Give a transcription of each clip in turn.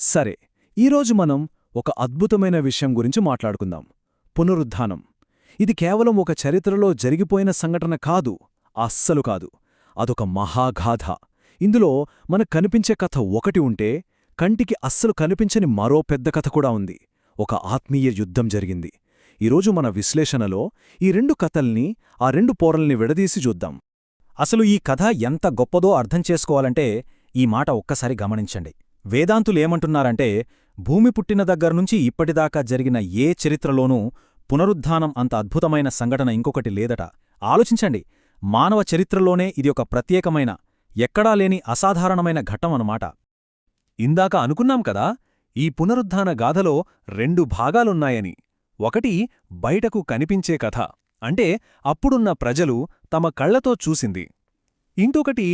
సరే, ఈరోజు మనం ఒక అద్భుతమైన విషయం గురించి మాట్లాడుకుందాం. పునరుద్ధానం. ఇది కేవలం ఒక చరిత్రలో జరిగిపోయిన సంఘటన కాదు, అస్సలు కాదు. అదొక మహాగాథ. ఇందులో మనకు కనిపించే కథ ఒకటి ఉంటే, కంటికి అస్సలు కనిపించని మరో పెద్ద కథ కూడా ఉంది. ఒక ఆత్మీయ యుద్ధం జరిగింది. ఈరోజు మన విశ్లేషణలో ఈ రెండు కథల్ని, ఆ రెండు పోరల్ని విడదీసి చూద్దాం. అసలు ఈ కథ ఎంత గొప్పదో అర్థం చేసుకోవాలంటే ఈ మాట ఒక్కసారి గమనించండి. వేదాంతులేమంటున్నారంటే, భూమి పుట్టిన దగ్గర్నుంచి ఇప్పటిదాకా జరిగిన ఏ చరిత్రలోనూ పునరుద్ధానం అంత అద్భుతమైన సంఘటన ఇంకొకటి లేదట. ఆలోచించండి, మానవ చరిత్రలోనే ఇది ఒక ప్రత్యేకమైన, ఎక్కడా లేని అసాధారణమైన ఘట్టం అన్నమాట. ఇందాక అనుకున్నాం కదా, ఈ పునరుద్ధాన గాథలో రెండు భాగాలున్నాయని. ఒకటి బయటకు కనిపించే కథ, అంటే అప్పుడున్న ప్రజలు తమ కళ్లతో చూసింది. ఇంకొకటి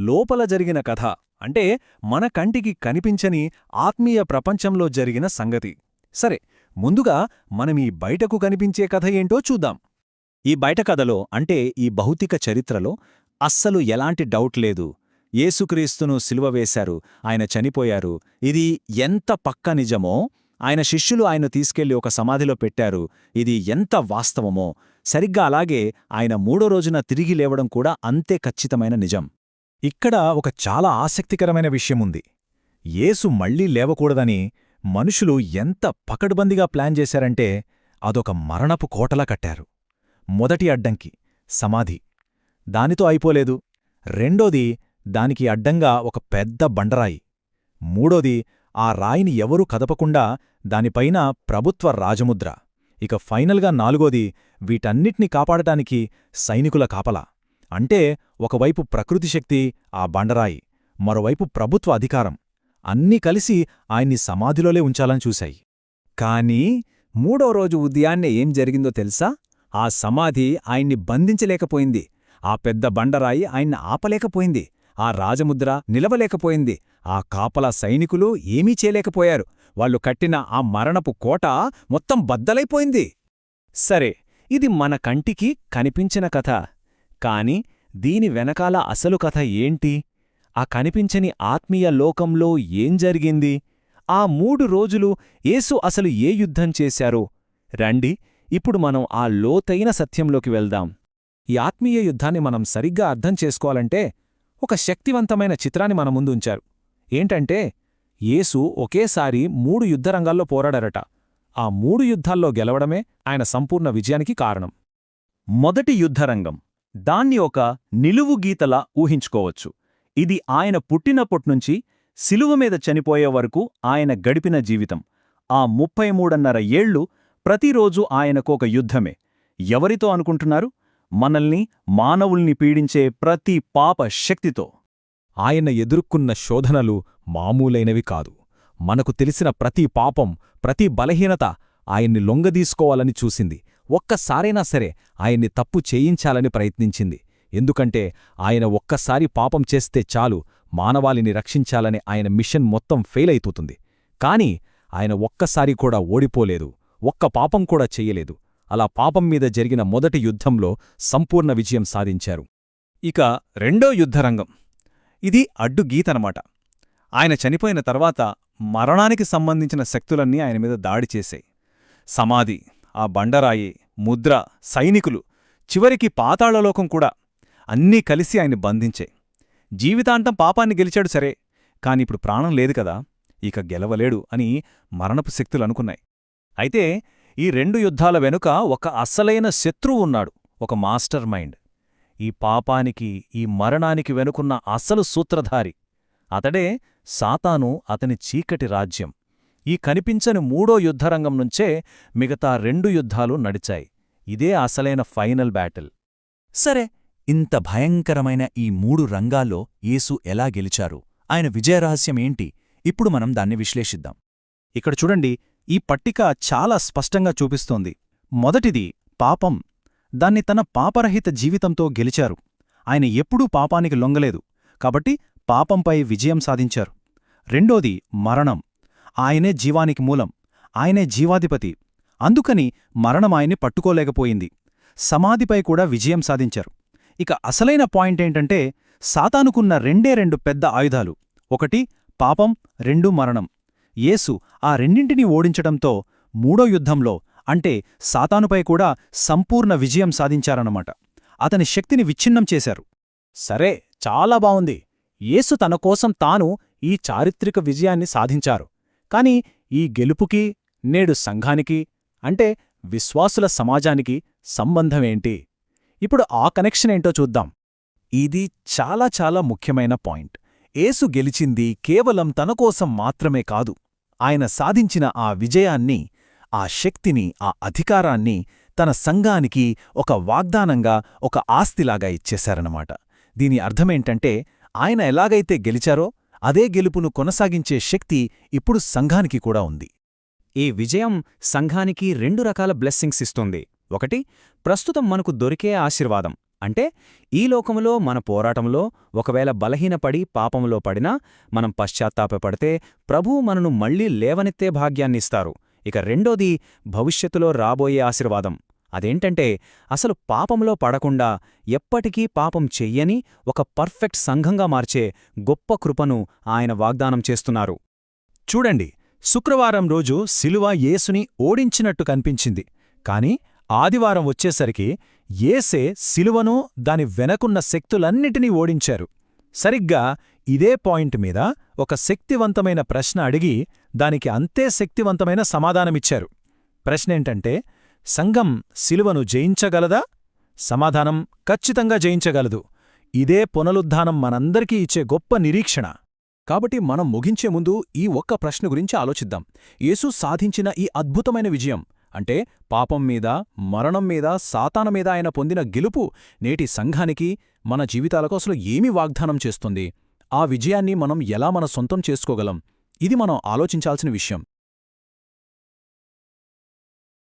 లోపల జరిగిన కథ, అంటే మన కంటికి కనిపించని ఆత్మీయ ప్రపంచంలో జరిగిన సంగతి. సరే, ముందుగా మనమీ బయటకు కనిపించే కథ ఏంటో చూద్దాం. ఈ బయట కథలో, అంటే ఈ భౌతిక చరిత్రలో అస్సలు ఎలాంటి డౌట్ లేదు. యేసుక్రీస్తును సిలువ వేశారు, ఆయన చనిపోయారు. ఇది ఎంత పక్కా నిజమో, ఆయన శిష్యులు ఆయన్ను తీసుకెళ్లి ఒక సమాధిలో పెట్టారు, ఇది ఎంత వాస్తవమో, సరిగ్గా అలాగే ఆయన మూడో రోజున తిరిగి లేవడం కూడా అంతే ఖచ్చితమైన నిజం. ఇక్కడ ఒక చాలా ఆసక్తికరమైన విషయముంది. యేసు మళ్లీ లేవకూడదని మనుషులు ఎంత పకడ్బందీగా ప్లాన్ చేశారంటే, అదొక మరణపు కోటలా కట్టారు. మొదటి అడ్డంకి సమాధి. దానితో అయిపోలేదు. రెండోది, దానికి అడ్డంగా ఒక పెద్ద బండరాయి. మూడోది, ఆ రాయిని ఎవరూ కదపకుండా దానిపైన ప్రభుత్వ రాజముద్ర. ఇక ఫైనల్గా నాలుగోది, వీటన్నిటినీ కాపాడటానికి సైనికుల కాపలా. అంటే ఒకవైపు ప్రకృతి శక్తి, ఆ బండరాయి, మరోవైపు ప్రభుత్వ అధికారం, అన్నీ కలిసి ఆయన్ని సమాధిలోలే ఉంచాలని చూశాయి. కానీ మూడో రోజు ఉదయాన్నే ఏం జరిగిందో తెలుసా? ఆ సమాధి ఆయన్ని బంధించలేకపోయింది. ఆ పెద్ద బండరాయి ఆయన్ని ఆపలేకపోయింది. ఆ రాజముద్ర నిలవలేకపోయింది. ఆ కాపలా సైనికులు ఏమీ చేయలేకపోయారు. వాళ్ళు కట్టిన ఆ మరణపు కోట మొత్తం బద్దలైపోయింది. సరే, ఇది మన కంటికి కనిపించిన కథ. కాని దీని వెనకాల అసలు కథ ఏంటి? ఆ కనిపించని ఆత్మీయ లోకంలో ఏం జరిగింది? ఆ 3 రోజులు యేసు అసలు ఏ యుద్ధం చేశారో రండి, ఇప్పుడు మనం ఆ లోతైన సత్యంలోకి వెళ్దాం. ఈ ఆత్మీయ యుద్ధాన్ని మనం సరిగ్గా అర్థం చేసుకోవాలంటే ఒక శక్తివంతమైన చిత్రాన్ని మన ముందుంచారు. ఏంటంటే, యేసు ఒకేసారి 3 యుద్ధరంగాల్లో పోరాడారట. ఆ 3 యుద్ధాల్లో గెలవడమే ఆయన సంపూర్ణ విజయానికి కారణం. మొదటి యుద్ధరంగం, దాన్ని ఒక నిలువు గీతలా ఊహించుకోవచ్చు. ఇది ఆయన పుట్టినప్పట్నుంచి శిలువ మీద చనిపోయే వరకు ఆయన గడిపిన జీవితం. ఆ 33.5 ఏళ్లు ప్రతిరోజూ ఆయనకొక యుద్ధమే. ఎవరితో అనుకుంటున్నారు? మనల్ని, మానవుల్ని పీడించే ప్రతి పాప శక్తితో. ఆయన ఎదుర్కొన్న శోధనలు మామూలైనవి కాదు. మనకు తెలిసిన ప్రతి పాపం, ప్రతి బలహీనత ఆయన్ని లొంగదీసుకోవాలని చూసింది. ఒక్కసారైనా సరే ఆయన్ని తప్పు చేయించాలని ప్రయత్నించింది. ఎందుకంటే ఆయన ఒక్కసారి పాపం చేస్తే చాలు, మానవాళిని రక్షించాలనే ఆయన మిషన్ మొత్తం ఫెయిల్ అయిపోతుంది. కాని ఆయన ఒక్కసారి కూడా ఓడిపోలేదు, ఒక్క పాపం కూడా చెయ్యలేదు. అలా పాపం మీద జరిగిన మొదటి యుద్ధంలో సంపూర్ణ విజయం సాధించారు. ఇక రెండో యుద్ధరంగం, ఇది అడ్డుగీతనమాట. ఆయన చనిపోయిన తర్వాత మరణానికి సంబంధించిన శక్తులన్నీ ఆయన మీద దాడి చేశాయి. సమాధి, ఆ బండరాయి, ముద్ర, సైనికులు, చివరికి పాతాళలోకం కూడా అన్నీ కలిసి ఆయన్ని బంధించాయి. జీవితాంతం పాపాన్ని గెలిచాడు సరే, కానిప్పుడు ప్రాణం లేదు కదా, ఇక గెలవలేడు అని మరణపు శక్తులనుకున్నాయి. అయితే ఈ 2 యుద్ధాల వెనుక ఒక అస్సలైన శత్రువు ఉన్నాడు, ఒక మాస్టర్ మైండ్. ఈ పాపానికి, ఈ మరణానికి వెనుకున్న అసలు సూత్రధారి అతడే సాతాను, అతని చీకటి రాజ్యం. ఈ కనిపించని 3వ యుద్ధరంగం నుంచే మిగతా 2 యుద్ధాలు నడిచాయి. ఇదే అసలైన ఫైనల్ బ్యాటిల్. సరే, ఇంత భయంకరమైన ఈ 3 రంగాల్లో యేసు ఎలా గెలిచారు? ఆయన విజయరహస్యమేంటి? ఇప్పుడు మనం దాన్ని విశ్లేషిద్దాం. ఇక్కడ చూడండి, ఈ పట్టిక చాలా స్పష్టంగా చూపిస్తోంది. మొదటిది పాపం. దాన్ని తన పాపరహిత జీవితంతో గెలిచారు. ఆయన ఎప్పుడూ పాపానికి లొంగలేదు, కాబట్టి పాపంపై విజయం సాధించారు. రెండోది మరణం. ఆయనే జీవానికి మూలం, ఆయనే జీవాధిపతి. అందుకని మరణం ఆయన్ని పట్టుకోలేకపోయింది. సమాధిపై కూడా విజయం సాధించారు. ఇక అసలైన పాయింటేంటంటే, సాతానుకున్న 2 పెద్ద ఆయుధాలు. ఒకటి పాపం, 2 మరణం. యేసు ఆ రెండింటినీ ఓడించడంతో మూడో యుద్ధంలో అంటే సాతానుపై కూడా సంపూర్ణ విజయం సాధించారన్నమాట. అతని శక్తిని విచ్ఛిన్నం చేశారు. సరే, చాలా బావుంది. యేసు తన కోసం తాను ఈ చారిత్రక విజయాన్ని సాధించారు. కాని ఈ గెలుపుకి, నేడు సంఘానికి, అంటే విశ్వాసుల సమాజానికి సంబంధమేంటి? ఇప్పుడు ఆ కనెక్షన్ ఏంటో చూద్దాం. ఇది చాలా చాలా ముఖ్యమైన పాయింట్. యేసు గెలిచింది కేవలం తనకోసం మాత్రమే కాదు. ఆయన సాధించిన ఆ విజయాన్ని, ఆ శక్తిని, ఆ అధికారాన్ని తన సంఘానికి ఒక వాగ్దానంగా, ఒక ఆస్తిలాగా ఇచ్చేశారన్నమాట. దీని అర్థమేంటంటే ఆయన ఎలాగైతే గెలిచారో అదే గెలుపును కొనసాగించే శక్తి ఇప్పుడు సంఘానికి కూడా ఉంది. ఈ విజయం సంఘానికి 2 రకాల బ్లెస్సింగ్స్ ఇస్తుంది. ఒకటి, ప్రస్తుతం మనకు దొరికే ఆశీర్వాదం. అంటే ఈ లోకములో మన పోరాటంలో ఒకవేళ బలహీనపడి పాపంలో పడినా మనం పశ్చాత్తాపపడితే ప్రభువు మనను మళ్లీ లేవనెత్తే భాగ్యాన్నిస్తారు. ఇక రెండోది, భవిష్యత్తులో రాబోయే ఆశీర్వాదం. అదేంటంటే అసలు పాపంలో పడకుండా ఎప్పటికీ పాపం చెయ్యని ఒక పర్ఫెక్ట్ సంఘంగా మార్చే గొప్ప కృపను ఆయన వాగ్దానం చేస్తున్నారు. చూడండి, శుక్రవారం రోజు శిలువ యేసుని ఓడించినట్టు కనిపించింది. కాని ఆదివారం వచ్చేసరికి యేసే శిలువను, దాని వెనకున్న శక్తులన్నిటినీ ఓడించారు. సరిగ్గా ఇదే పాయింట్ మీద ఒక శక్తివంతమైన ప్రశ్న అడిగి దానికి అంతే శక్తివంతమైన సమాధానమిచ్చారు. ప్రశ్నేంటంటే, సంఘం శిలువను జయించగలదా? సమాధానం, ఖచ్చితంగా జయించగలదు. ఇదే పునరుద్ధానం మనందరికీ ఇచ్చే గొప్ప నిరీక్షణ. కాబట్టి మనం ముగించే ముందు ఈ ఒక్క ప్రశ్న గురించి ఆలోచిద్దాం. యేసు సాధించిన ఈ అద్భుతమైన విజయం, అంటే పాపం మీద, మరణం మీద, సాతాను మీద ఆయన పొందిన గెలుపు నేటి సంఘానికి, మన జీవితాలకు అసలు ఏమి వాగ్దానం చేస్తుంది? ఆ విజయాన్ని మనం ఎలా మన సొంతం చేసుకోగలం? ఇది మనం ఆలోచించాల్సిన విషయం.